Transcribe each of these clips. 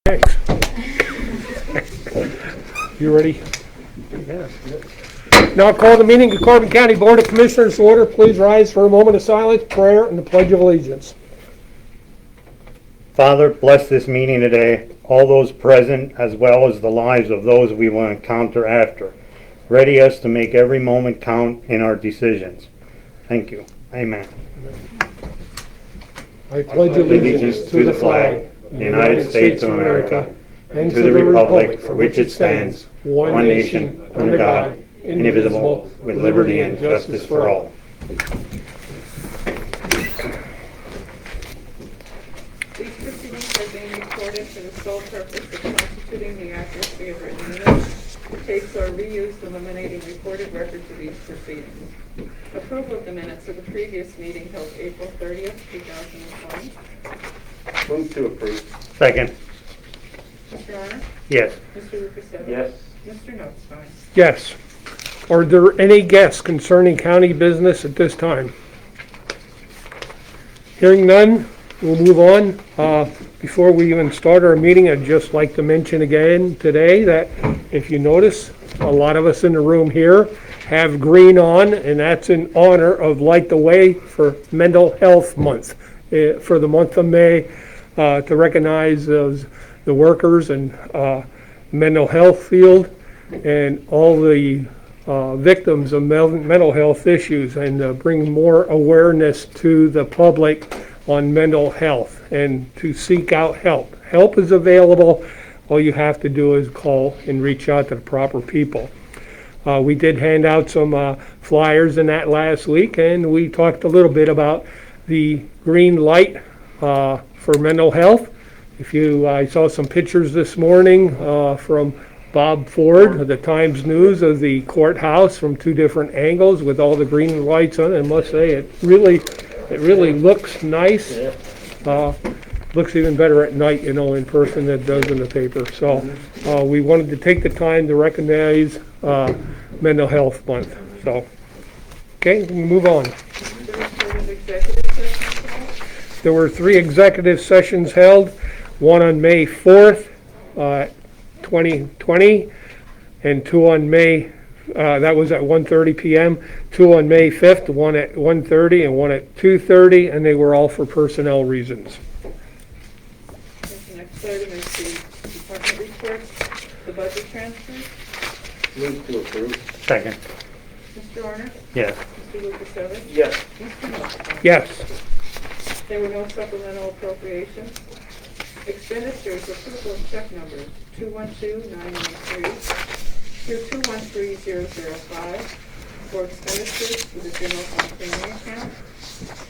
Thanks. You ready? Yes. Now call the meeting of Carbon County Board of Commissioners to order. Please rise for a moment of silence, prayer, and the Pledge of Allegiance. Father, bless this meeting today, all those present, as well as the lives of those we will encounter after. Ready us to make every moment count in our decisions. Thank you. Amen. I pledge allegiance to the flag of the United States of America and to the republic for which it stands, one nation, under God, indivisible, with liberty and justice for all. These proceedings are being recorded for the sole purpose of constituting the accuracy of written minutes. Tapes are reused, eliminating recorded records of these proceedings. Approval of the minutes of the previous meeting held April 30th, 2020. Move to approve. Second. Mr. Honor? Yes. Mr. Lukasevich? Yes. Mr. Notstein? Yes. Are there any guests concerning county business at this time? Hearing none, we'll move on. Before we even start our meeting, I'd just like to mention again today that if you notice, a lot of us in the room here have green on, and that's in honor of Light the Way for Mental Health Month, for the month of May, to recognize the workers and mental health field and all the victims of mental health issues, and bring more awareness to the public on mental health and to seek out help. Help is available. All you have to do is call and reach out to the proper people. We did hand out some flyers in that last week, and we talked a little bit about the green light for mental health. I saw some pictures this morning from Bob Ford of the Times News of the courthouse from two different angles with all the green lights on it. I must say it really looks nice. Looks even better at night, in person than it does in the paper. So we wanted to take the time to recognize Mental Health Month. So, okay, we can move on. There were 3 executive sessions held, one on May 4th, 2020, and 2 on May, that was at 1:30 p.m., 2 on May 5th, one at 1:30 and one at 2:30, and they were all for personnel reasons. The next item is the department reports, the budget transfers. Move to approve. Second. Mr. Honor? Yes. Mr. Lukasevich? Yes. Mr. Notstein? Yes. There were no supplemental appropriations. Expenditures, approval of check numbers 212993 through 213005 for expenditures for the general fund clearing account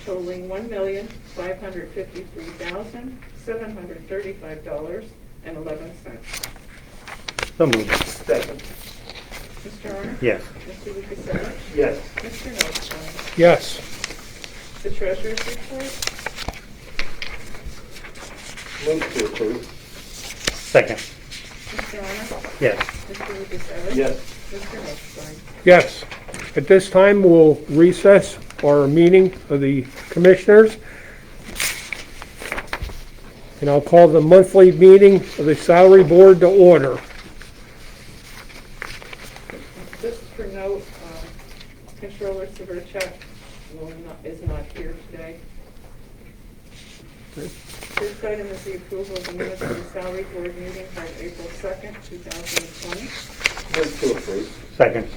totaling $1,553,735.11. So moved. Second. Mr. Honor? Yes. Mr. Lukasevich? Yes. Mr. Notstein? Yes. The treasurer's report. Move to approve. Second. Mr. Honor? Yes. Mr. Lukasevich? Yes. Mr. Notstein? Yes. At this time, we'll recess our meeting of the commissioners. And I'll call the monthly meeting of the salary board to order. Just for note, Controller Severchek is not here today. This item is the approval of the minutes of the salary board meeting held April 2nd, 2020. Move to approve. Second.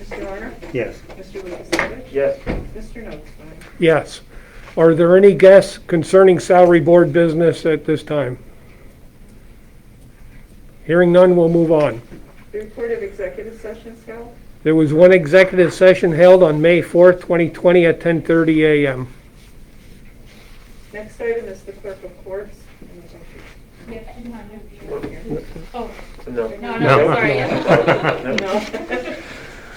Mr. Honor? Yes. Mr. Lukasevich? Yes. Mr. Notstein? Yes. Are there any guests concerning salary board business at this time? Hearing none, we'll move on. The report of executive sessions held. There was one executive session held on May 4th, 2020 at 10:30 a.m. Next item is the clerk of courts. Oh, No. no, sorry. No.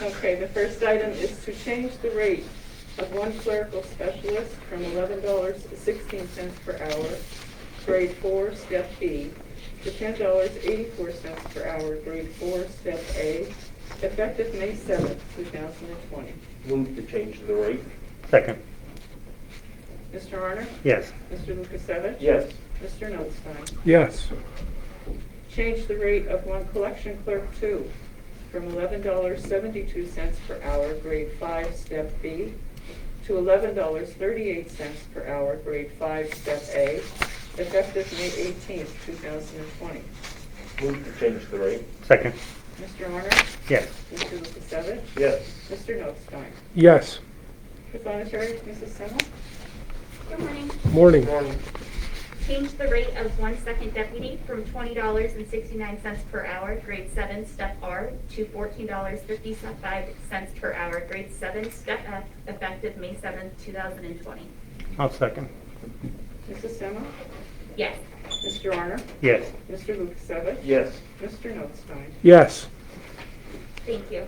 Okay, the first item is to change the rate of one clerical specialist from $11.16 per hour, grade 4, step B, to $10.84 per hour, grade 4, step A, effective May 7th, 2020. Move to change the rate. Second. Mr. Arner? Yes. Mr. Lukasevich? Yes. Mr. Notstein? Yes. Change the rate of one collection clerk 2 from $11.72 per hour, grade 5, step B, to $11.38 per hour, grade 5, step A, effective May 18th, 2020. Move to change the rate. Second. Mr. Honor? Yes. Mr. Lukasevich? Yes. Mr. Notstein? Yes. Prothonotary, Mrs. Semmel? Good morning. Morning. Morning. Change the rate of 1 second deputy from $20.69 per hour, grade 7, step R, to $14.55 per hour, grade 7, step F, effective May 7th, 2020. I'll second. Mrs. Semmel? Yes. Mr. Honor? Yes. Mr. Lukasevich? Yes. Mr. Notstein? Yes. Thank you.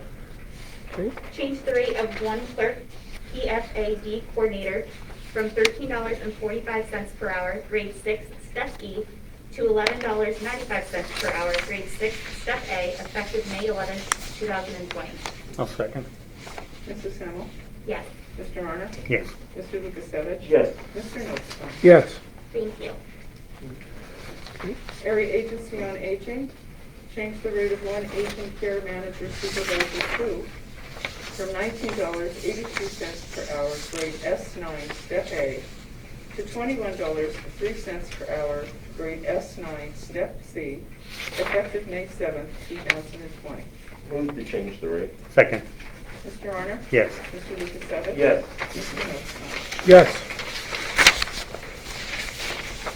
Okay. Change the rate of 1 clerk PFAD coordinator from $13.45 per hour, grade 6, step E, to $11.95 per hour, grade 6, step A, effective May 11th, 2020. I'll second. Mrs. Semmel? Yes. Mr. Honor? Yes. Mr. Lukasevich? Yes. Mr. Notstein? Yes. Thank you. Area Agency on Aging, change the rate of one aging care manager supervisor 2 from $19.82 per hour, grade S9, step A, to $21.03 per hour, grade S9, step C, effective May 7th, 2020. Move to change the rate. Second. Mr. Honor? Yes. Mr. Lukasevich? Yes. Mr. Notstein? Yes.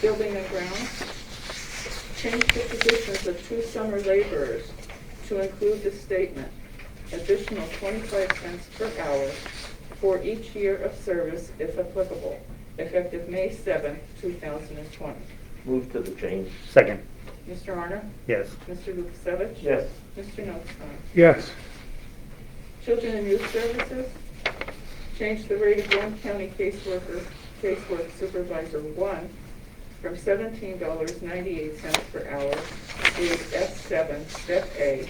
Building and grounds, change the positions of 2 summer laborers to include the statement, additional 25 cents per hour for each year of service if applicable, effective May 7th, 2020. Move to the change. Second. Mr. Honor? Yes. Mr. Lukasevich? Yes. Mr. Notstein? Yes. Children and Youth Services, change the rate of one county casework supervisor 1 from $17.98 per hour, grade S7, step A,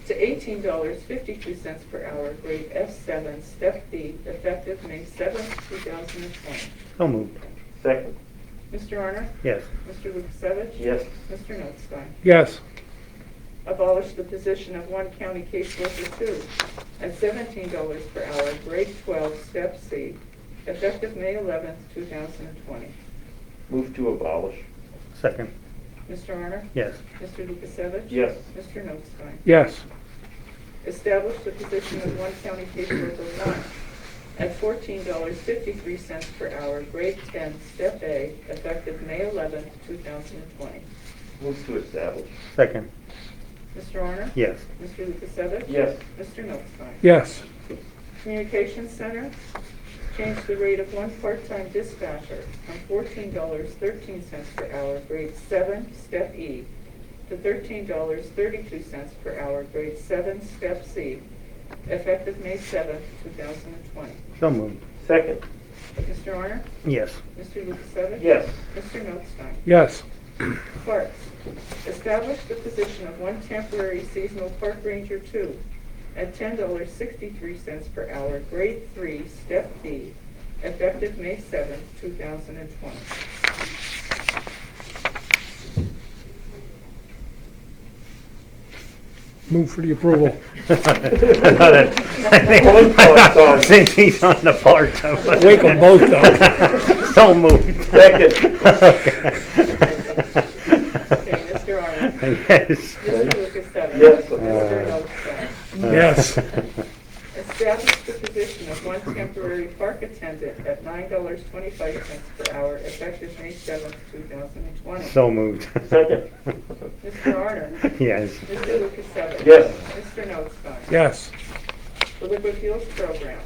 to $18.52 per hour, grade S7, step B, effective May 7th, 2020. So moved. Second. Mr. Honor? Yes. Mr. Lukasevich? Yes. Mr. Notstein? Yes. Abolish the position of one county caseworker 2 at $17 per hour, grade 12, step C, effective May 11th, 2020. Move to abolish. Second. Mr. Honor? Yes. Mr. Lukasevich? Yes. Mr. Notstein? Yes. Establish the position of one county caseworker 1 at $14.53 per hour, grade 10, step A, effective May 11th, 2020. Move to establish. Second. Mr. Honor? Yes. Mr. Lukasevich? Yes. Mr. Notstein? Yes. Communications Center, change the rate of one part-time dispatcher from $14.13 per hour, grade 7, step E, to $13.32 per hour, grade 7, step C, effective May 7th, 2020. So moved. Second. Mr. Honor? Yes. Mr. Lukasevich? Yes. Mr. Notstein? Yes. Parks, establish the position of one temporary seasonal park ranger 2 at $10.63 per hour, grade 3, step B, effective May 7th, 2020. Move for the approval. Since he's on the part of it. Wake them both up. So moved. Second. Okay, Mr. Arnold. Yes. Mr. Lukasevich. Yes. Mr. Notstein. Yes. Establish the position of one temporary park attendant at $9.25 per hour, effective May 7th, 2020. So moved. Second. Mr. Arnold. Yes. Mr. Lukasevich. Yes. Mr. Notstein. Yes. The Liquid Fuels Program,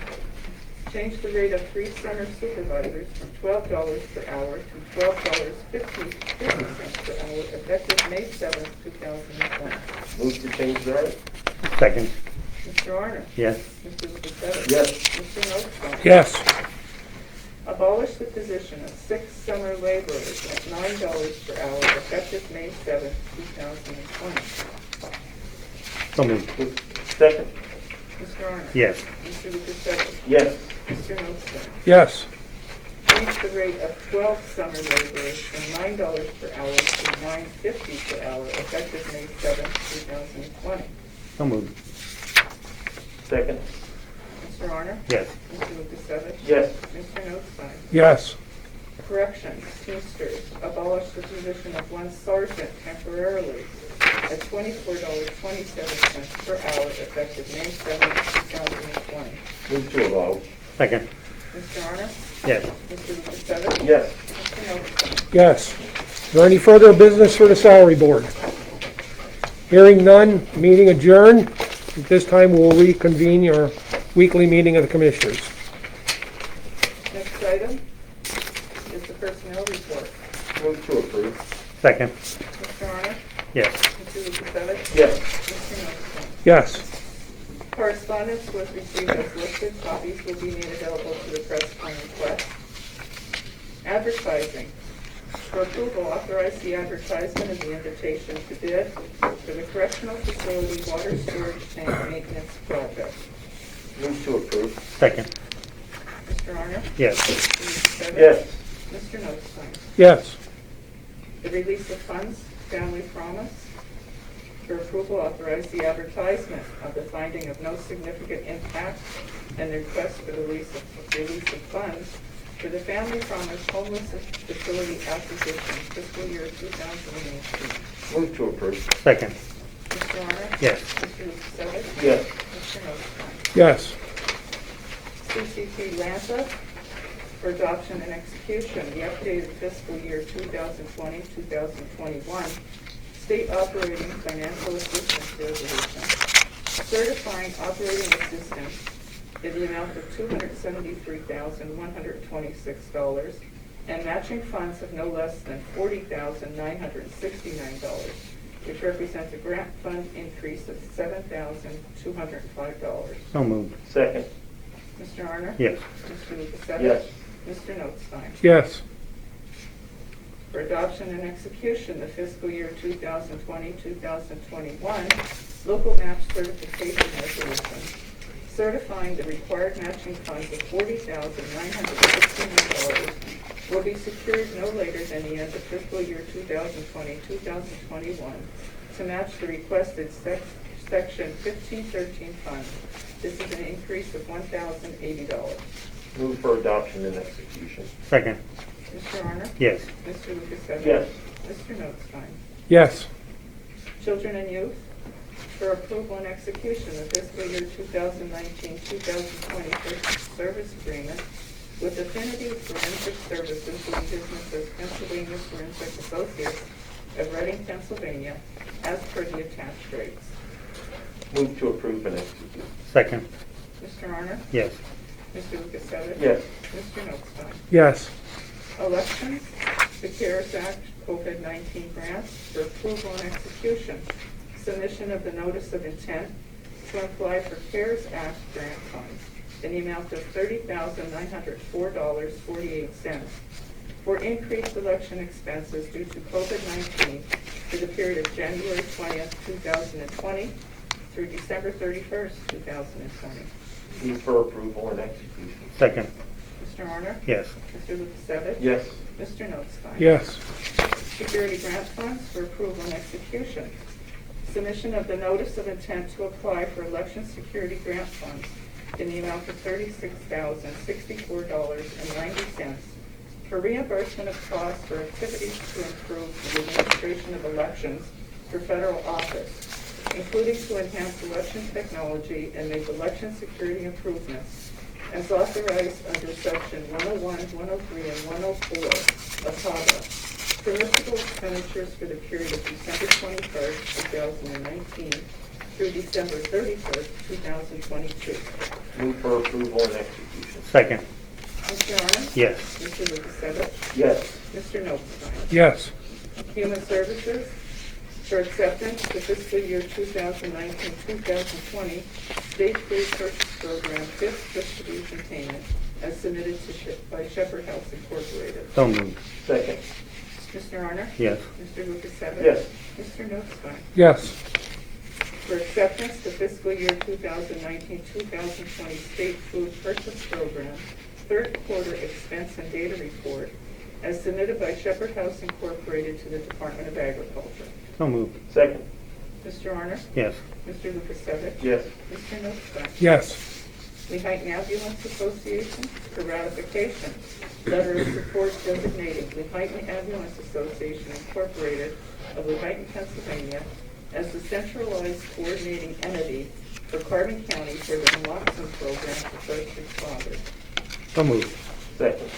change the rate of 3 summer supervisors from $12 per hour to $12.50 per hour, effective May 7th, 2020. Move to change the rate. Second. Mr. Arner. Yes. Mr. Lukasevich. Yes. Mr. Notstein. Yes. Abolish the position of 6 summer laborers at $9 per hour, effective May 7th, 2020. So moved. Second. Mr. Arner. Yes. Mr. Lukasevich. Yes. Mr. Notstein. Yes. increase the rate of 12 summer laborers from $9 per hour to $9.50 per hour effective May 7, 2020. So moved. Second. Mr. Honor? Yes. Mr. Lukasevich? Yes. Mr. Notstein? Yes. Corrections, Teamsters, abolish the position of one sergeant temporarily at $24.27 per hour effective May 7, 2020. Move to abolish. Second. Mr. Honor? Yes. Mr. Lukasevich? Yes. Mr. Notstein? Yes. Is there any further business for the salary board? Hearing none, meeting adjourned. At this time, we'll reconvene your weekly meeting of the commissioners. Next item is the personnel report. Move to approve. Second. Mr. Honor? Yes. Mr. Lukasevich? Yes. Mr. Notstein? Yes. Correspondence was received as listed. Copies will be made available to the press upon request. Advertising. For approval, authorize the advertisement of the invitation to bid for the correctional facility water storage tank maintenance project. Move to approve. Second. Mr. Honor? Yes. Mr. Lukasevich? Yes. Mr. Notstein? Yes. The release of funds, Family Promise. For approval, authorize the advertisement of the finding of no significant impact and the request for the release of funds for the Family Promise Homeless Facility Acquisition fiscal year 2018. Move to approve. Second. Mr. Honor? Yes. Mr. Lukasevich? Yes. Mr. Notstein? Yes. CCT Lanta for adoption and execution, the updated fiscal year 2020-2021 state operating financial assistance resolution, certifying operating assistance in the amount of $273,126 and matching funds of no less than $40,969, which represents a grant fund increase of $7,205. So moved. Second. Mr. Honor? Yes. Mr. Lukasevich? Yes. Mr. Notstein? Yes. For adoption and execution, the fiscal year 2020-2021 local match certification resolution, certifying the required matching funds of $40,969 will be secured no later than the end of fiscal year 2020-2021 to match the requested Section 1513 funds. This is an increase of $1,080. Move for adoption and execution. Second. Mr. Honor? Yes. Mr. Lukasevich? Yes. Mr. Notstein? Yes. Children and Youth, for approval and execution of fiscal year 2019-2020 purchase service agreement with Affinity Forensic Services doing business as Pennsylvania Forensic Associates of Reading, Pennsylvania, as per the attached rates. Move to approve and execute. Second. Mr. Honor? Yes. Mr. Lukasevich? Yes. Mr. Notstein? Yes. Elections, the CARES Act COVID-19 grants for approval and execution. Submission of the notice of intent to apply for CARES Act grant funds in the amount of $30,904.48 for increased election expenses due to COVID-19 for the period of January 20th, 2020 through December 31st, 2020. Move for approval and execution. Second. Mr. Honor? Yes. Mr. Lukasevich? Yes. Mr. Notstein? Yes. Security grant funds for approval and execution. Submission of the notice of intent to apply for election security grant funds in the amount of $36,064.90 for reimbursement of costs for activities to improve the administration of elections for federal office, including to enhance election technology and make election security improvements, as authorized under Section 101, 103, and 104 of HAVA. Permissible expenditures for the period of December 21st, 2019 through December 31st, 2022. Move for approval and execution. Second. Mr. Honor? Yes. Mr. Lukasevich? Yes. Mr. Notstein? Yes. Human Services for acceptance the fiscal year 2019-2020 State Food Purchase Program 5th distribution payment as submitted by Shepherd Health Incorporated. So moved. Second. Mr. Honor? Yes. Mr. Lukasevich? Yes. Mr. Notstein? Yes. For acceptance the fiscal year 2019-2020 State Food Purchase Program third quarter expense and data report as submitted by Shepherd House Incorporated to the Department of Agriculture. So moved. Second. Mr. Honor? Yes. Mr. Lukasevich? Yes. Mr. Notstein? Yes. Lehigh Ambulance Association for ratification. Letter of support designating Lehigh Ambulance Association Incorporated of Lehigh, Pennsylvania as the centralized coordinating entity for Carbon County for the naloxone program for first responders. So moved. Second.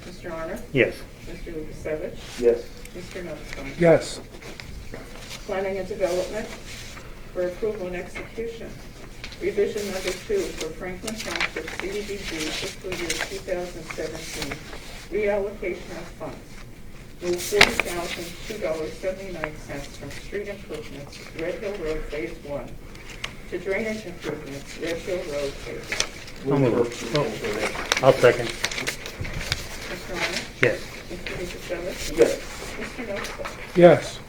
Mr. Honor? Yes. Mr. Lukasevich? Yes. Mr. Notstein? Yes. Planning and Development for approval and execution. Revision number 2 for Franklin Township CDBG fiscal year 2017 reallocation of funds. Move $40,002.79 from street improvements, Red Hill Road Phase 1, to drainage improvements, Red Hill Road Phase 1. So Move moved. for approval for next. I'll second. Mr. Honor? Yes. Mr. Lukasevich? Yes. Mr. Notstein? Yes.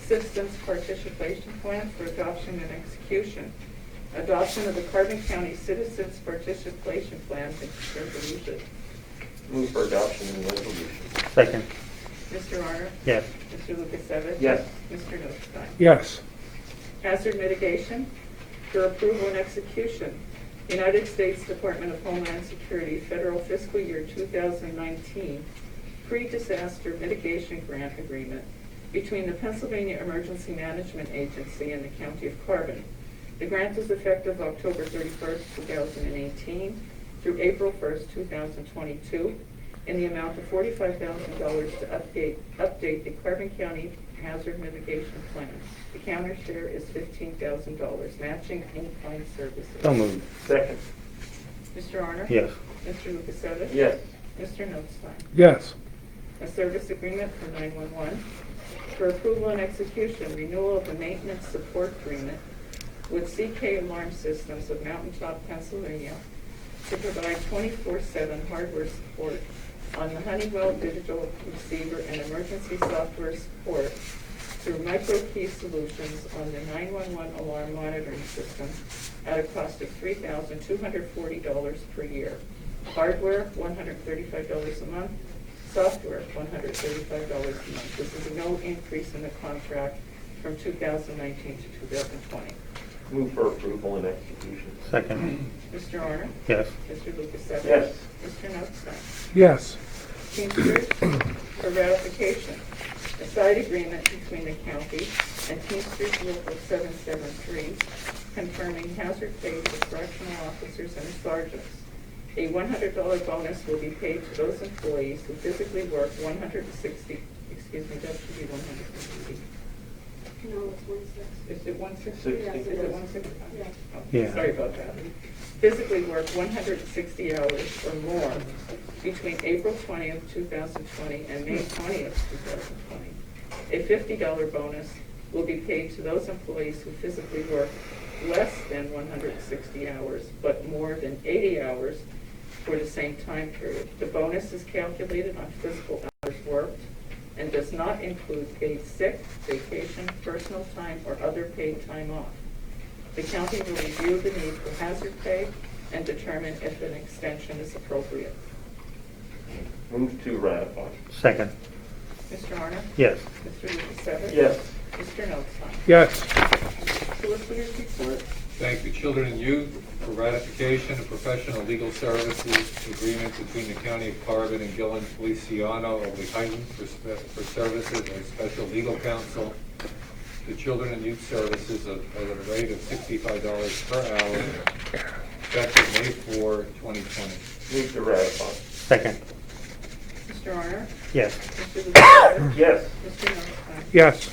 Citizens Participation Plan for adoption and execution. Adoption of the Carbon County Citizens Participation Plan and resolution. Move for adoption in resolution. Second. Mr. Honor? Yes. Mr. Lukasevich? Yes. Mr. Notstein? Yes. Hazard mitigation for approval and execution. United States Department of Homeland Security Federal Fiscal Year 2019 Pre-Disaster Mitigation Grant Agreement between the Pennsylvania Emergency Management Agency and the County of Carbon. The grant is effective October 31st, 2018 through April 1st, 2022 in the amount of $45,000 to update the Carbon County Hazard Mitigation Plan. The counter share is $15,000, matching in-kind services. So moved. Second. Mr. Honor? Yes. Mr. Lukasevich? Yes. Mr. Notstein? Yes. A service agreement for 911 for approval and execution, renewal of the maintenance support agreement with CK Alarm Systems of Mountaintop, Pennsylvania to provide 24/7 hardware support on the Honeywell digital receiver and emergency software support through MicroKey Solutions on the 911 alarm monitoring system at a cost of $3,240 per year. Hardware, $135 a month. Software, $135 a month. This is no increase in the contract from 2019 to 2020. Move for approval and execution. Second. Mr. Honor? Yes. Mr. Lukasevich? Yes. Mr. Notstein? Yes. Teamsters for ratification. A side agreement between the county and Teamsters Local 773 confirming hazard pay for correctional officers and sergeants. A $100 bonus will be paid to those employees who physically work 160, excuse me, that should be 160. No, it's 160. Is it 160? Sixty. Is it 160? Yeah. Oh, Yeah. Sorry about that. Physically work 160 hours or more between April 20th, 2020 and May 20th, 2020. A $50 bonus will be paid to those employees who physically work less than 160 hours but more than 80 hours for the same time period. The bonus is calculated on physical hours worked and does not include paid sick, vacation, personal time, or other paid time off. The county will review the need for hazard pay and determine if an extension is appropriate. Move to ratify. Second. Mr. Honor? Yes. Mr. Lukasevich? Yes. Mr. Notstein? Yes. Solicitor's report? Thank the Children and Youth for ratification of professional legal services agreement between the County of Carbon and Gillen Feliciano of Lehighton for services as special legal counsel. The Children and Youth Services at a rate of $65 per hour, effective May 4, 2020. Move to ratify. Second. Mr. Honor? Yes. Mr. Lukasevich? Yes. Mr. Notstein? Yes.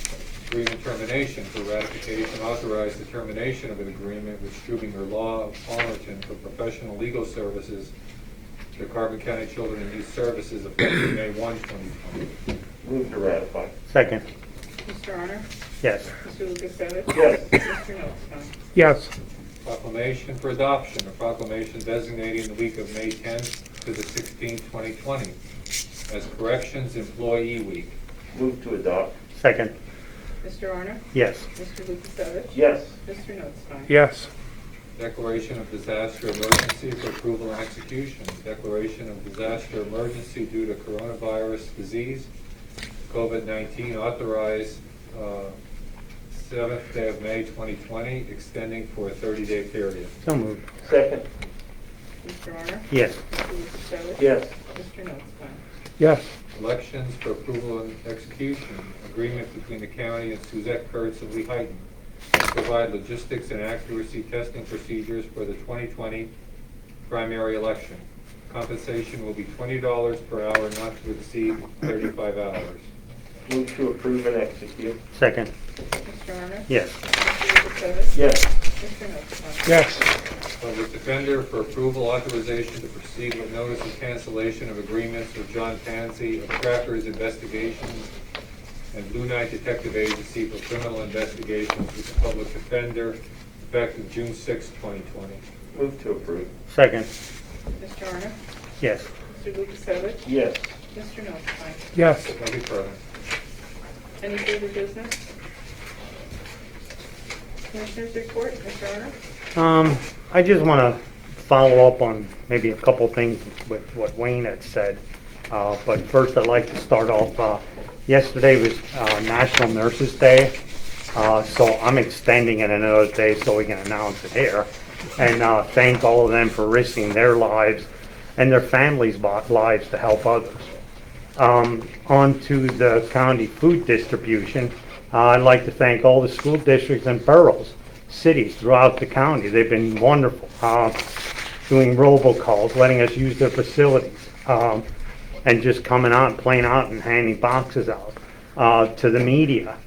Agreement termination for ratification, authorize the termination of an agreement with Strubinger Law of Palmerton for professional legal services to Carbon County Children and Youth Services effective May 1, 2020. Move to ratify. Second. Mr. Honor? Yes. Mr. Lukasevich? Yes. Mr. Notstein? Yes. Proclamation for adoption, a proclamation designating the week of May 10th to the 16th, 2020 as Corrections Employee Week. Move to adopt. Second. Mr. Honor? Yes. Mr. Lukasevich? Yes. Mr. Notstein? Yes. Declaration of disaster emergency for approval and execution. Declaration of disaster emergency due to coronavirus disease, COVID-19, authorized 7th day of May 2020, extending for a 30-day period. So moved. Second. Mr. Honor? Yes. Mr. Lukasevich? Yes. Mr. Notstein? Yes. Elections for approval and execution. Agreement between the county and Suzette Kurtz of Lehighton to provide logistics and accuracy testing procedures for the 2020 primary election. Compensation will be $20 per hour, not to exceed 35 hours. Move to approve and execute. Second. Mr. Honor? Yes. Mr. Lukasevich? Yes. Mr. Notstein? Yes. Public Defender for approval authorization to proceed with notice of cancellation of agreements with John Pansy of Trackers Investigations and Blue Knight Detective Agency for criminal investigations with the Public Defender effective June 6, 2020. Move to approve. Second. Mr. Honor? Yes. Mr. Lukasevich? Yes. Mr. Notstein? Yes. Nothing further. Any further business? Commissioners report, Mr. Honor? I just want to follow up on maybe a couple things with what Wayne had said. But first, I'd like to start off, yesterday was National Nurses Day, so I'm extending it another day so we can announce it here. And thank all of them for risking their lives and their families' lives to help others. On to the county food distribution, I'd like to thank all the school districts and boroughs, cities throughout the county. They've been wonderful, doing robocalls, letting us use their facilities, and just coming out and playing out and handing boxes out. To the media,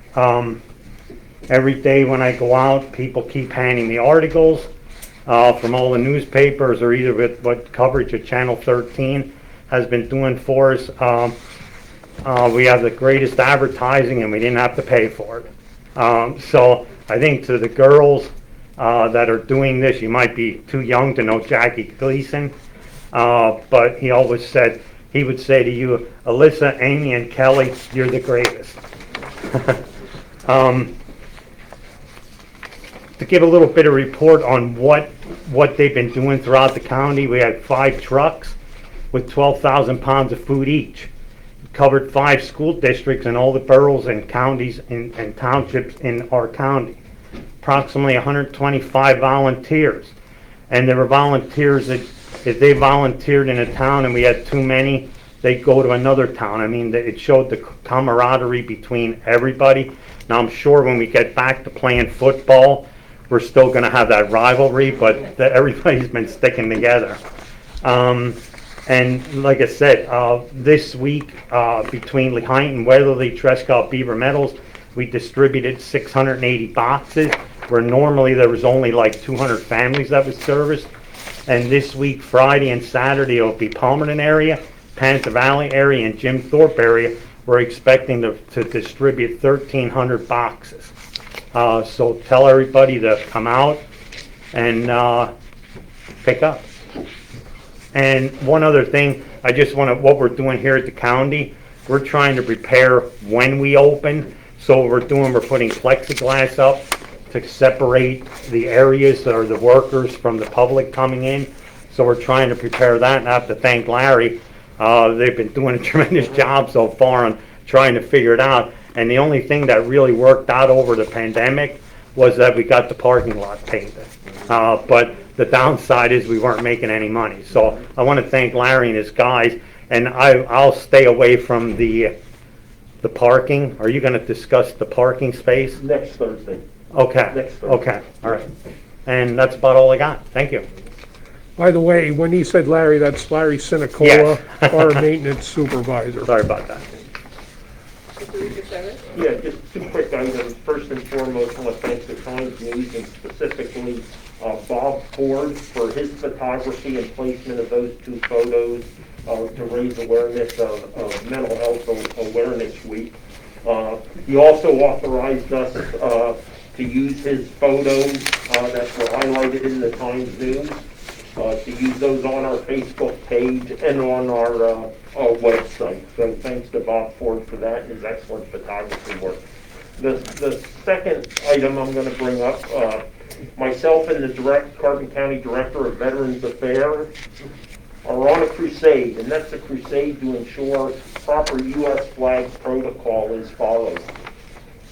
every day when I go out, people keep handing me articles from all the newspapers or either with what coverage of Channel 13 has been doing for us. We have the greatest advertising and we didn't have to pay for it. So I think to the girls that are doing this, you might be too young to know Jackie Gleason, but he always said, he would say to you, Alyssa, Amy, and Kelly, you're the greatest. To give a little bit of report on what they've been doing throughout the county, we had 5 trucks with 12,000 pounds of food each. Covered 5 school districts and all the boroughs and counties and townships in our county. Approximately 125 volunteers. And there were volunteers that if they volunteered in a town and we had too many, they'd go to another town. I mean, it showed the camaraderie between everybody. Now I'm sure when we get back to playing football, we're still going to have that rivalry, but everybody's been sticking together. And like I said, this week between Lehighton, Weatherly, Trescott, Beaver Meadows, we distributed 680 boxes, where normally there was only like 200 families that was serviced. And this week, Friday and Saturday, it'll be Palmerton area, Panther Valley area, and Jim Thorpe area. We're expecting to distribute 1,300 boxes. So tell everybody to come out and pick up. And one other thing, I just want to, what we're doing here at the county, we're trying to prepare when we open. So what we're doing, we're putting plexiglass up to separate the areas that are the workers from the public coming in. So we're trying to prepare that, and I have to thank Larry. They've been doing a tremendous job so far on trying to figure it out. And the only thing that really worked out over the pandemic was that we got the parking lot painted. But the downside is we weren't making any money. So I want to thank Larry and his guys, and I'll stay away from the parking. Are you going to discuss the parking space? Next Thursday. Okay. Next Thursday. Okay, all right. And that's about all I got. Thank you. By the way, when he said Larry, that's Larry Sinicola, Yes. our maintenance supervisor. Sorry about that. Mr. Lukasevich? Yeah, just 2 quick items. First and foremost, I want to thank the Times News and specifically Bob Ford for his photography and placement of those 2 photos to raise awareness of Mental Health Awareness Week. He also authorized us to use his photos that were highlighted in the Times News, to use those on our Facebook page and on our website. So thanks to Bob Ford for that, his excellent photography work. The second item I'm going to bring up myself and the Carbon County Director of Veterans Affairs are on a crusade, and that's a crusade to ensure proper U.S. flag protocol is followed.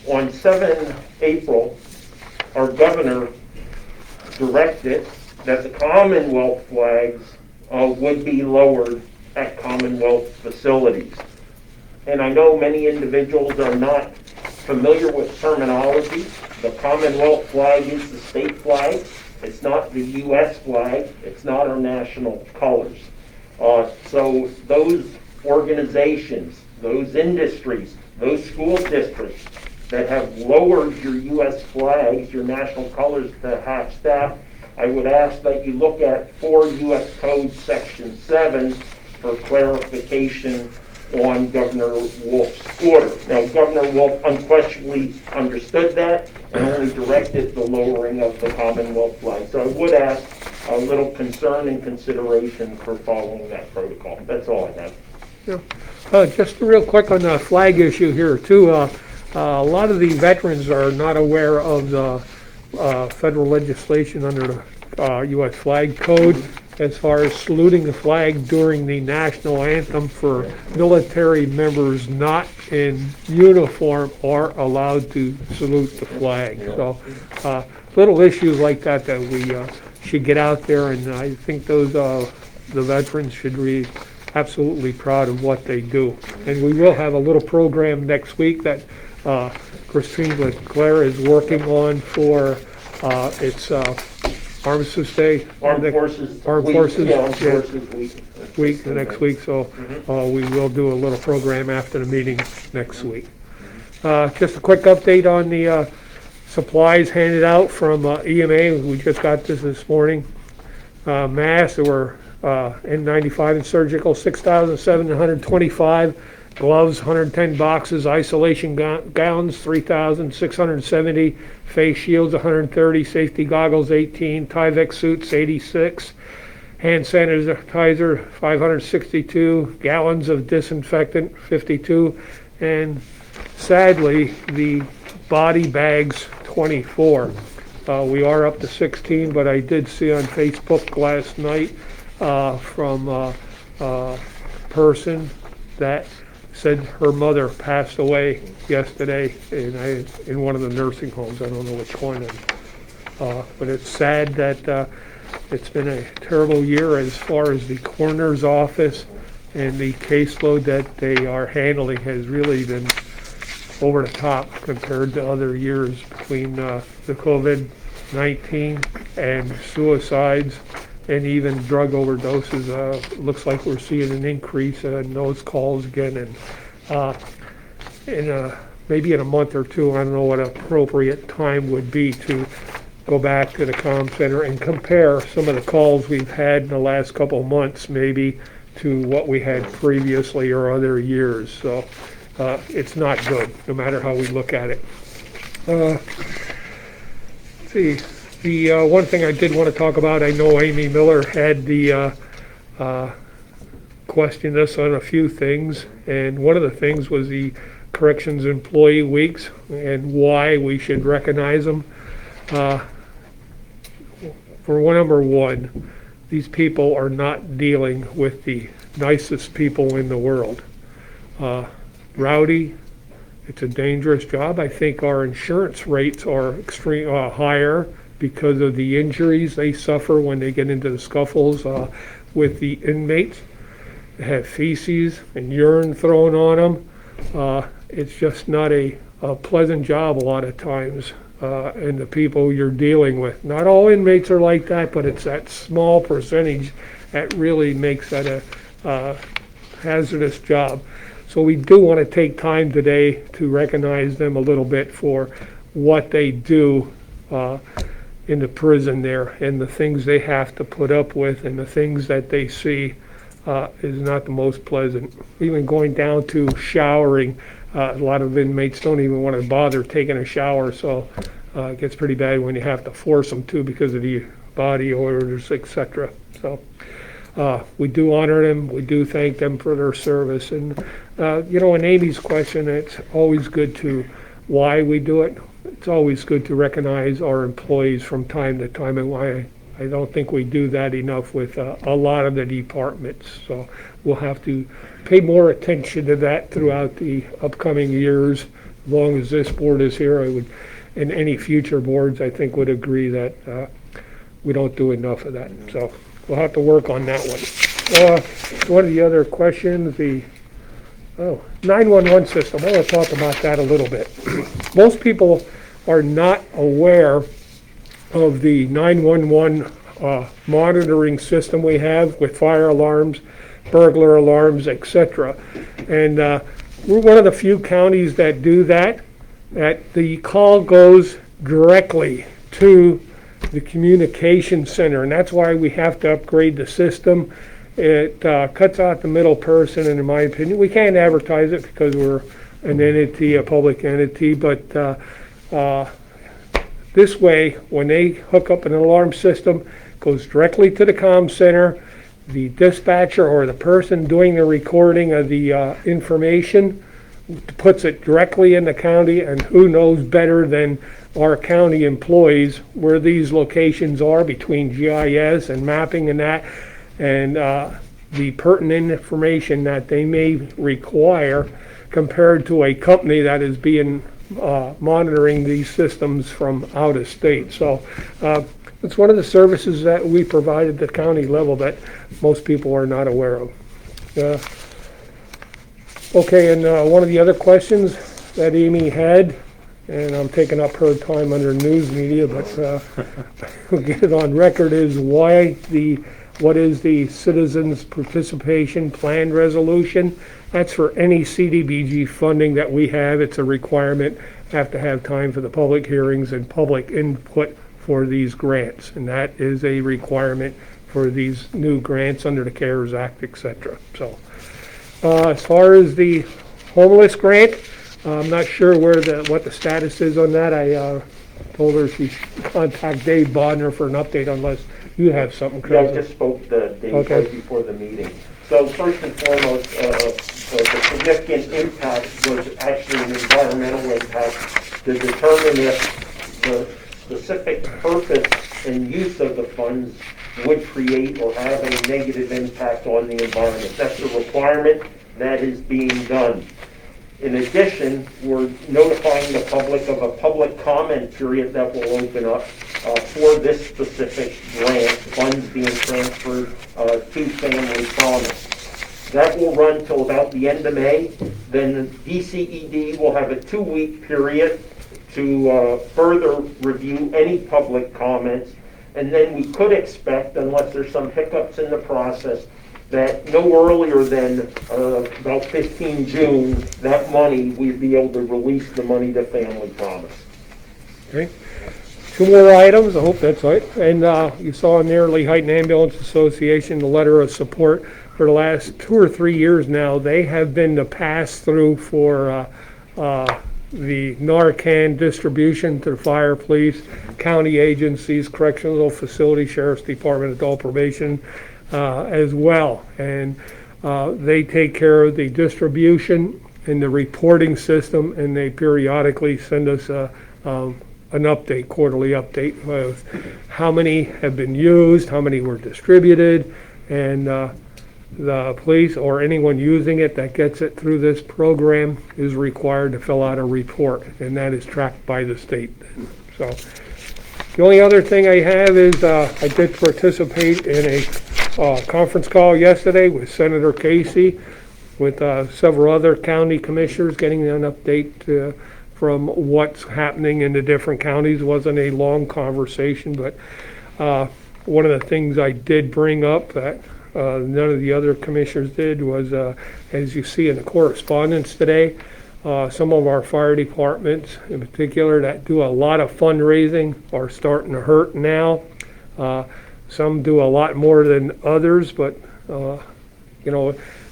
On 7 April, our governor directed that the Commonwealth flags would be lowered at Commonwealth facilities. And I know many individuals are not familiar with terminology. The Commonwealth flag is the state flag. It's not the U.S. flag. It's not our national colors. So those organizations, those industries, those school districts that have lowered your U.S. flags, your national colors to half staff, I would ask that you look at 4 U.S. Code Section 7 for clarification on Governor Wolf's order. Now, Governor Wolf unquestionably understood that and only directed the lowering of the Commonwealth flag. So I would ask a little concern and consideration for following that protocol. That's all I have. Just real quick on the flag issue here too. A lot of the veterans are not aware of the federal legislation under the U.S. Flag Code as far as saluting the flag during the national anthem for military members not in uniform are allowed to salute the flag. So little issues like that we should get out there, and I think those the veterans should be absolutely proud of what they do. And we will have a little program next week that Christine Leclerc is working on for its Armistice Day. Armed Forces Week, the next week, so we will do a little program after the meeting next week. Just a quick update on the supplies handed out from EMA. We just got this morning. Masks, there were N95 and surgical, 6,725. Gloves, 110 boxes. Isolation gowns, 3,670. Face shields, 130. Safety goggles, 18. Tyvek suits, 86. Hand sanitizer, 562. Gallons of disinfectant, 52. And sadly, the body bags, 24. We are up to 16, but I did see on Facebook last night from a person that said her mother passed away yesterday in one of the nursing homes. I don't know which one. But it's sad that it's been a terrible year as far as the coroner's office, and the caseload that they are handling has really been over the top compared to other years between the COVID-19 and suicides and even drug overdoses. Looks like we're seeing an increase in those calls again, and maybe in a month or two, I don't know what appropriate time would be to go back to the comm center and compare some of the calls we've had in the last couple of months maybe to what we had previously or other years. So it's not good, no matter how we look at it. Let's see. The one thing I did want to talk about, I know Amy Miller had the questioned us on a few things, and one of the things was the corrections employee weeks and why we should recognize them. For number one, these people are not dealing with the nicest people in the world. Rowdy, it's a dangerous job. I think our insurance rates are extreme higher because of the injuries they suffer when they get into the scuffles with the inmates. They have feces and urine thrown on them. It's just not a pleasant job a lot of times, and the people you're dealing with. Not all inmates are like that, but it's that small percentage that really makes that a hazardous job. So we do want to take time today to recognize them a little bit for what they do in the prison there, and the things they have to put up with, and the things that they see is not the most pleasant. Even going down to showering, a lot of inmates don't even want to bother taking a shower, so it gets pretty bad when you have to force them to because of the body odors, etc. So we do honor them, we do thank them for their service, and in Amy's question, it's always good to why we do it. it's always good to recognize our employees from time to time, and I don't think we do that enough with a lot of the departments. So we'll have to pay more attention to that throughout the upcoming years. As long as this board is here, I would, and any future boards, I think would agree that we don't do enough of that. So we'll have to work on that one. One of the other questions, the 911 system. I want to talk about that a little bit. Most people are not aware of the 911 monitoring system we have with fire alarms, burglar alarms, etc. And we're one of the few counties that do that. That the call goes directly to the communication center, and that's why we have to upgrade the system. It cuts out the middle person, and in my opinion, we can't advertise it because we're an entity, a public entity, but this way, when they hook up an alarm system, it goes directly to the comm center. The dispatcher or the person doing the recording of the information puts it directly in the county, and who knows better than our county employees where these locations are between GIS and mapping and that, and the pertinent information that they may require compared to a company that is being monitoring these systems from out of state. So it's one of the services that we provide at the county level that most people are not aware of. Okay, and one of the other questions that Amy had, and I'm taking up her time under news media, but we'll get it on record, is what is the Citizens Participation Plan Resolution? That's for any CDBG funding that we have. It's a requirement. Have to have time for the public hearings and public input for these grants, and that is a requirement for these new grants under the CARES Act, etc. So, as far as the homeless grant, I'm not sure what the status is on that. I told her she should contact Dave Bodner for an update unless you have something, Yeah, I Chris. just spoke to Dave Okay. right before the meeting. So first and foremost, the significant impact was actually an environmental impact to determine if the specific purpose and use of the funds would create or have a negative impact on the environment. That's a requirement that is being done. In addition, we're notifying the public of a public comment period that will open up for this specific grant, funds being transferred to Family Promise. That will run till about the end of May. Then DCED will have a 2-week period to further review any public comments. And then we could expect, unless there's some hiccups in the process, that no earlier than about 15 June, that money, we'd be able to release the money to Family Promise. Okay. 2 more items, I hope that's right. And you saw in there, Lehighton Ambulance Association, the letter of support. For the last 2 or 3 years now, they have been the pass-through for the Narcan distribution to the fire, police, county agencies, correctional facilities, sheriff's department, adult probation, as well. And they take care of the distribution and the reporting system, and they periodically send us an update, quarterly update with how many have been used, how many were distributed, and the police or anyone using it that gets it through this program is required to fill out a report, and that is tracked by the state. So the only other thing I have is I did participate in a conference call yesterday with Senator Casey with several other county commissioners, getting an update from what's happening in the different counties. It wasn't a long conversation, but one of the things I did bring up that none of the other commissioners did was, as you see in the correspondence today, some of our fire departments in particular that do a lot of fundraising are starting to hurt now. Some do a lot more than others, but they're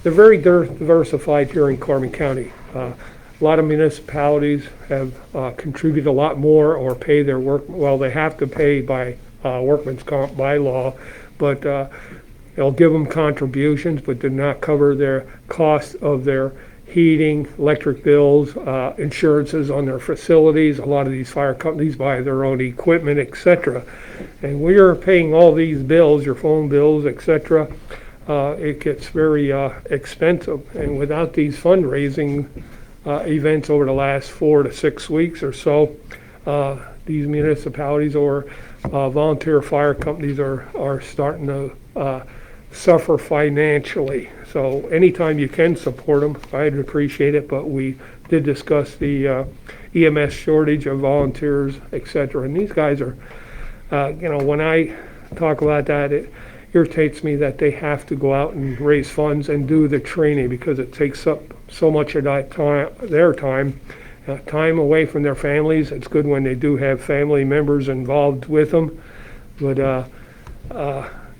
very diversified here in Carbon County. A lot of municipalities have contributed a lot more or pay their work. Well, they have to pay by workman's comp by law, but they'll give them contributions, but do not cover their cost of their heating, electric bills, insurances on their facilities. A lot of these fire companies buy their own equipment, et cetera. And when you're paying all these bills, your phone bills, et cetera, it gets very expensive. And without these fundraising events over the last 4 to 6 weeks or so, these municipalities or volunteer fire companies are starting to suffer financially. So anytime you can support them, I'd appreciate it, but we did discuss the EMS shortage of volunteers, et cetera. And these guys are, when I talk about that, it irritates me that they have to go out and raise funds and do the training because it takes up so much of that time, their time away from their families. It's good when they do have family members involved with them, but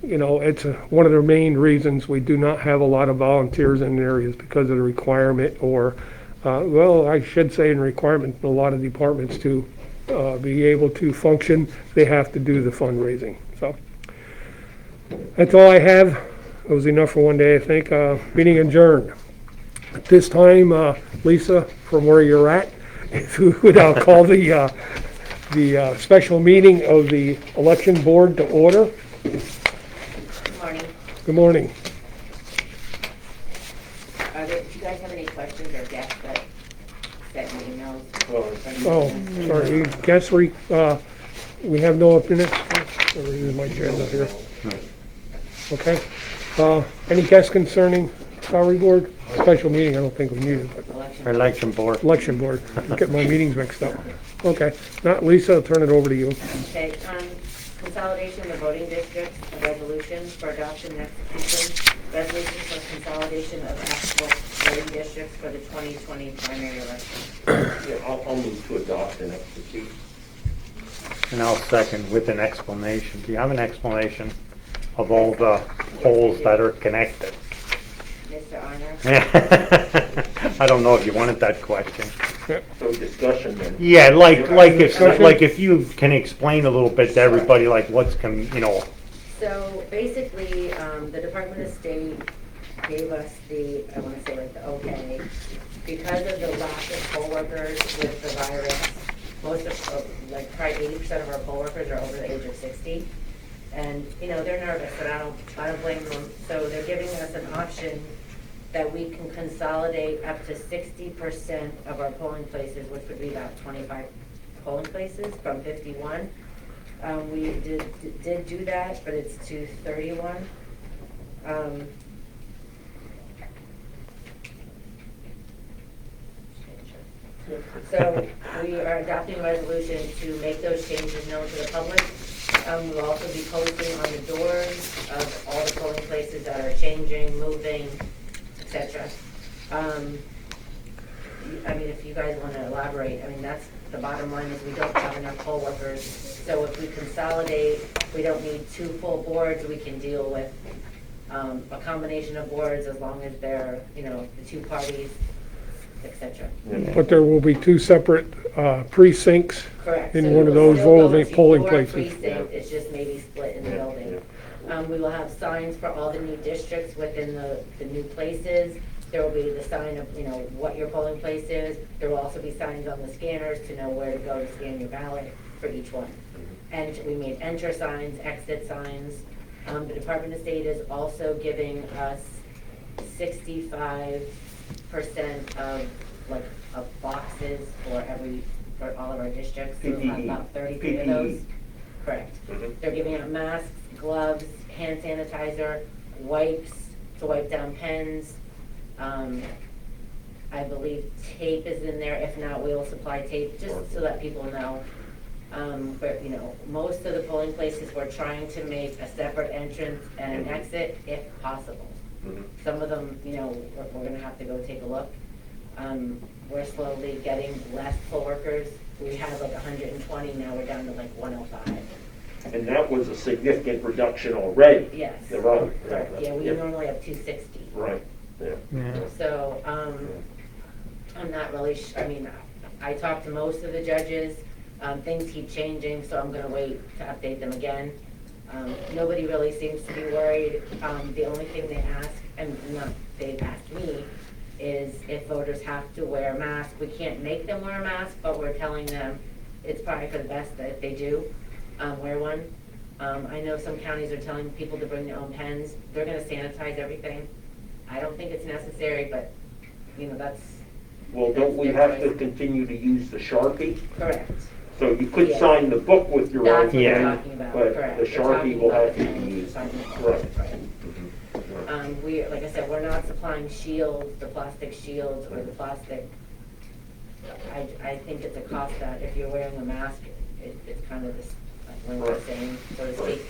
it's one of the main reasons we do not have a lot of volunteers in areas because of the requirement, or I should say in requirement in a lot of departments to be able to function, they have to do the fundraising. So that's all I have. It was enough for one day, I think. Meeting adjourned. At this time, Lisa, from where you're at, if you would call the special meeting of the election board to order. Good morning. Good morning. Do you guys have any questions or guests that sent me emails? Oh, sorry, guess we have no minutes. Use my agenda here. Okay. Any guests concerning salary board? Special meeting, I don't think we need it, but Election board. election board. Get my meetings mixed up. Okay. Not Lisa, I'll turn it over to you. Okay, consolidation of the voting districts, a resolution for adoption and execution, resolution for consolidation of applicable voting districts for the 2020 primary election. Yeah, I'll move to adopt and execute. And I'll second with an explanation. Do you have an explanation of all the poles that are connected? Mr. Arner? I don't know if you wanted that question. So discussion then. Yeah, like if you can explain a little bit to everybody, like So basically, the Department of State gave us the okay, because of the lack of poll workers with the virus. Most of, probably 80% of our poll workers are over the age of 60. And, they're nervous, and I don't blame them. So they're giving us an option that we can consolidate up to 60% of our polling places, which would be about 25 polling places from 51. We did do that, but it's to 31. So we are adopting a resolution to make those changes known to the public. We'll also be posting on the doors of all the polling places that are changing, moving, etc. If you guys want to elaborate, that's the bottom line is we don't have enough poll workers. So if we consolidate, we don't need 2 full boards. We can deal with a combination of boards as long as they're, the 2 parties, etc. But there will be 2 separate precincts Correct. in So one you of will those still go voting to polling your places. precinct, it's just maybe split in the building. We will have signs for all the new districts within the new places. There will be the sign of, what your polling place is. There will also be signs on the scanners to know where to go to scan your ballot for each one. And we made enter signs, exit signs. The Department of State is also giving us 65% of boxes for all of our districts. So we'll have about 33 of those. Correct. They're giving out masks, gloves, hand sanitizer, wipes to wipe down pens. I believe tape is in there. If not, we will supply tape just to let people know. But most of the polling places we're trying to make a separate entrance and an exit if possible. Some of them, we're going to have to go take a look. We're slowly getting less poll workers. We had 120, now we're down to 105. And that was a significant reduction already. Yes. Right. Yeah, we normally have 260. Right, yeah. So, I'm not really I talked to most of the judges. Things keep changing, so I'm gonna wait to update them again. Nobody really seems to be worried. The only thing they ask, and they've asked me, is if voters have to wear a mask, we can't make them wear a mask, but we're telling them it's probably for the best that if they do, wear one. I know some counties are telling people to bring their own pens. They're gonna sanitize everything. I don't think it's necessary, but, you know, that's Well, don't we have to continue to use the Sharpie? correct. So you could Yeah. sign the book with your own That's what we're pen, talking about, but correct. the We're talking Sharpie will about have to the pen be you used. sign with. Right. Right. We, like I said, we're not supplying shields, the plastic shields or the plastic. I think it's a cost that if you're wearing a mask, it's kind of this, like what we're saying, so to speak.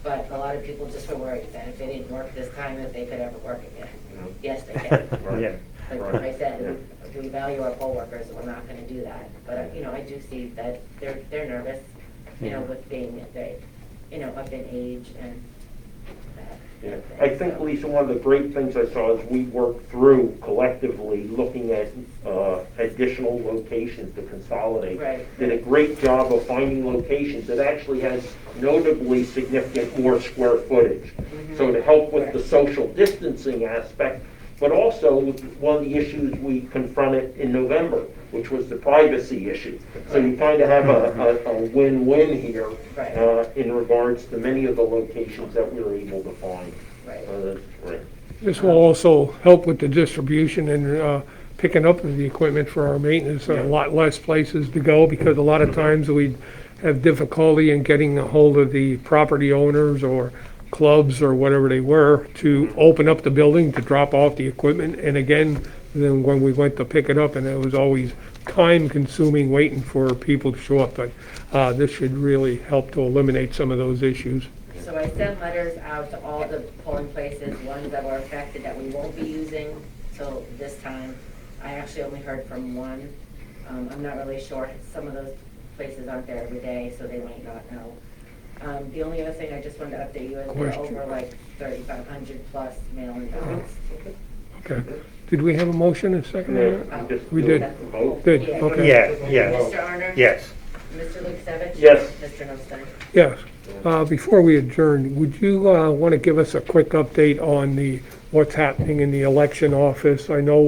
But a lot of people just were worried that if they didn't work this time, that they could ever work again. Yes, they can. Yeah. Like I said, we value our poll workers, and we're not gonna do that. But, you know, I do see that they're nervous, you know, with being, they, you know, up in age and that. Yeah. I think, Lisa, one of the great things I saw is we worked through collectively looking at additional locations to consolidate. Right. Did a great job of finding locations that actually has notably significant more square footage. So to help with the social distancing aspect, but also one of the issues we confronted in November, which was the privacy issue. So you kind of have a win-win here Right. in regards to many of the locations that we were able to find. Right. That's great. This will also help with the distribution and picking up of the equipment for our maintenance. A lot less places to go because a lot of times we have difficulty in getting a hold of the property owners or clubs or whatever they were to open up the building to drop off the equipment. And again, then when we went to pick it up, and it was always time consuming waiting for people to show up. But this should really help to eliminate some of those issues. So I sent letters out to all the polling places, ones that were affected that we won't be using till this time. I actually only heard from one. I'm not really sure. Some of those places aren't there every day, so they might not know. The only other thing I just wanted to update you is we're Question. over like 3,500 plus mail-in ballots. Okay. Did we have a motion and a second? on that? Just We do did. a vote. Did, Yeah. okay. Yes. Mr. Arner? Yes. Mr. Lukasevich? Yes. Mr. Nostine? Yes. Before we adjourn, would you want to give us a quick update on what's happening in the election office? I know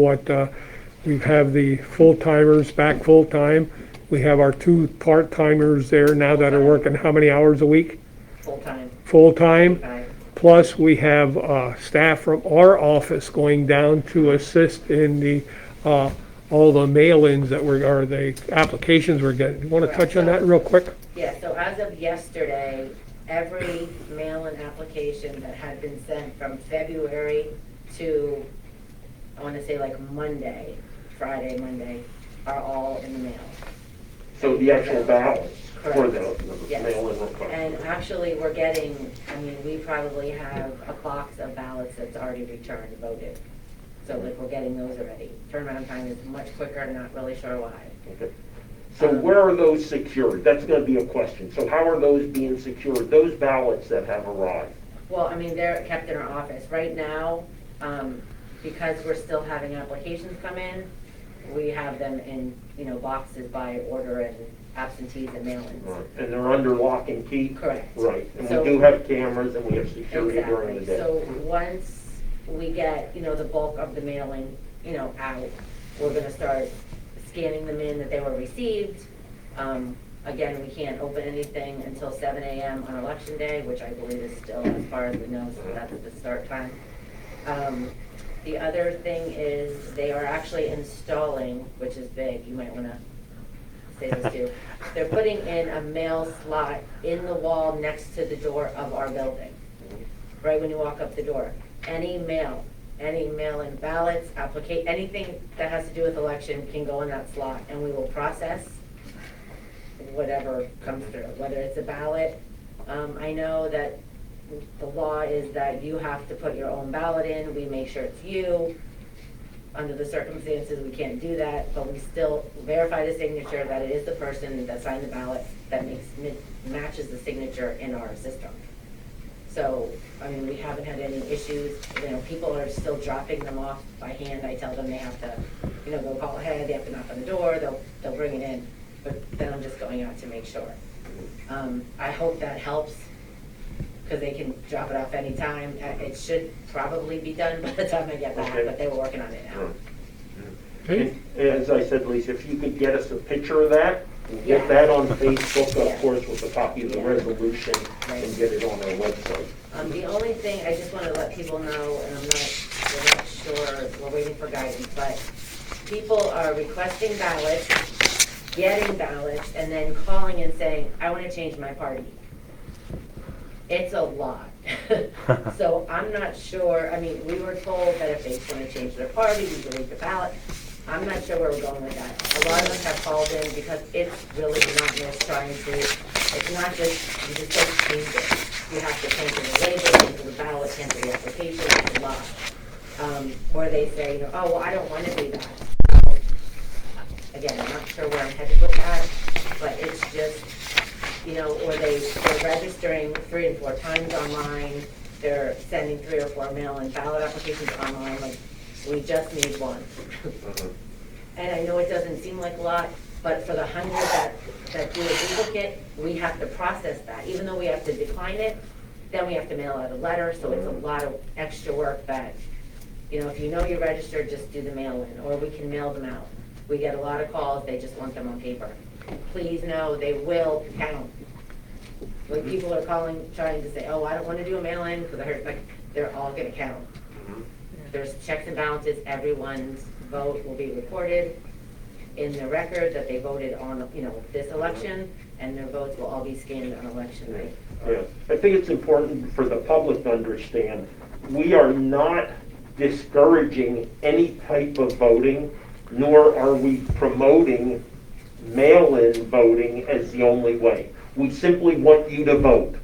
we have the full-timers back full-time. We have our 2 part-timers there now that are working how many hours a week? Full-time. Full-time. 5. Plus, we have staff from our office going down to assist in all the mail-ins or the applications we're getting. You want to touch on that real quick? Yeah, so as of yesterday, every mail-in application that had been sent from February to, I want to say like Monday, Friday, Monday, are all in the mail. So the actual ballots for the Yes. mail-in request. And actually, we're getting, I mean, we probably have a box of ballots that's already returned, voted. So like, we're getting those already. Turnaround time is much quicker, not really sure why. Okay. So where are those secured? That's going to be a question. So how are those being secured, those ballots that have arrived? Well, I mean, they're kept in our office. Right now, because we're still having applications come in, we have them in, you know, boxes by order and absentees and mail-ins. And they're under lock and key? Correct. Right, and So- we do have cameras and we have security during the Exactly. day. So once we get, you know, the bulk of the mailing, you know, out, we're gonna start scanning them in that they were received. Again, we can't open anything until 7 a.m. on election day, which I believe is still as far as we know, so that's the start time. The other thing is they are actually installing, which is big, you might wanna say this too. They're putting in a mail slot in the wall next to the door of our building, right when you walk up the door. Any mail-in ballots, anything that has to do with election can go in that slot, and we will process whatever comes through, whether it's a ballot. I know that the law is that you have to put your own ballot in, we make sure it's you. Under the circumstances, we can't do that, but we still verify the signature that it is the person that signed the ballot that matches the signature in our system. So, I mean, we haven't had any issues, you know, people are still dropping them off by hand. I tell them they have to, you know, go call ahead, they have to knock on the door, they'll bring it in, but then I'm just going out to make sure. I hope that helps. because they can drop it off anytime. It should probably be done by the time I get back, Okay. but they were working on it now. Okay, And as I said, Lisa, if you could get us a picture of that, we'll Yeah. get that on Facebook, Yeah. of course, with a copy of the Yeah. resolution, Right. and get it on our website. The only thing, I just want to let people know, and we're not sure, we're waiting for guidance, but people are requesting ballots, getting ballots, and then calling and saying, I want to change my party. It's a lot. So I'm not sure, I mean, we were told that if they want to change their party, we delete the ballot. I'm not sure where we're going with that. A lot of us have called in because it's really monotonous trying to, it's not just, you just don't change it. You have to cancel the label, cancel the ballot, cancel the application, it's a lot. Or they say, you know, oh, well, I don't want to do that. Again, I'm not sure where I'm headed with that, but it's just, you know, or they're registering 3 and 4 times online, they're sending 3 or 4 mail-in ballot applications online, like, we just need one. And I know it doesn't seem like a lot, but for the 100 that do a duplicate, we have to process that. Even though we have to decline it, then we have to mail out a letter, so it's a lot of extra work that, you know, if you know you're registered, just do the mail-in, or we can mail them out. We get a lot of calls, they just want them on paper. Please know, they will count. Like, people are calling, trying to say, oh, I don't want to do a mail-in, because I heard, like, they're all gonna count. There's checks and balances, everyone's vote will be recorded in the record that they voted on, you know, this election, and their votes will all be scanned on election night. Yeah, I think it's important for the public to understand, we are not discouraging any type of voting, nor are we promoting mail-in voting as the only way. We simply want you to vote.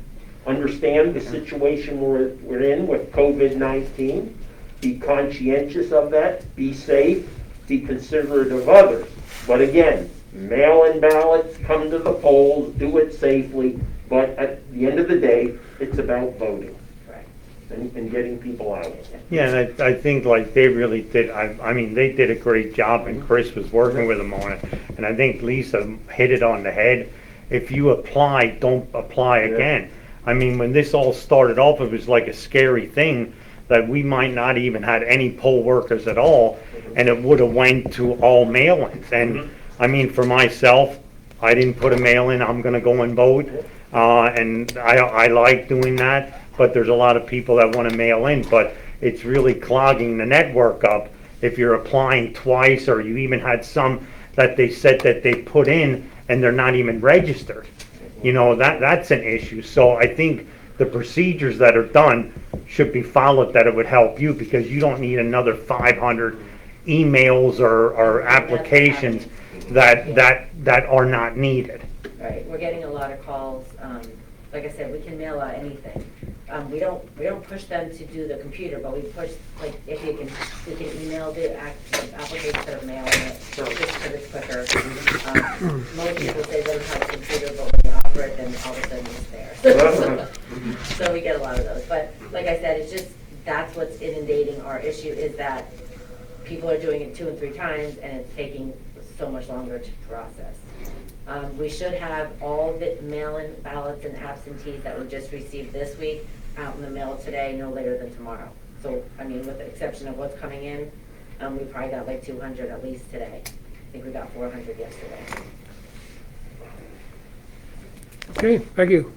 Understand the situation we're in with COVID-19. Be conscientious of that, be safe, be considerate of others. But again, mail-in ballots, come to the polls, do it safely, but at the end of the day, it's about voting Right. and getting people out. Yeah, and I think like they really did, I mean, they did a great job and Chris was working with them on it. And I think Lisa hit it on the head. If you apply, don't apply again. I mean, when this all started off, it was like a scary thing that we might not even had any poll workers at all, and it would have went to all mail-ins. And I mean, for myself, I didn't put a mail-in, I'm gonna go and vote, and I like doing that, but there's a lot of people that wanna mail in, but it's really clogging the network up if you're applying twice, or you even had some that they said that they put in and they're not even registered. You know, that's an issue. So I think the procedures that are done should be followed, that it would help you, because you don't need another 500 emails or applications that are not needed. Right, we're getting a lot of calls. Like I said, we can mail out anything. We don't push them to do the computer, but we push, like, if you can, we can email the application instead of mailing it, just because it's quicker. Most people say they don't have a computer, but when you offer it, then all of a sudden it's there. So we get a lot of those. But like I said, it's just, that's what's inundating our issue, is that people are doing it 2 and 3 times, and it's taking so much longer to process. We should have all the mail-in ballots and absentees that we just received this week out in the mail today, no later than tomorrow. So, I mean, with the exception of what's coming in, we probably got like 200 at least today. I think we got 400 yesterday. okay, thank you.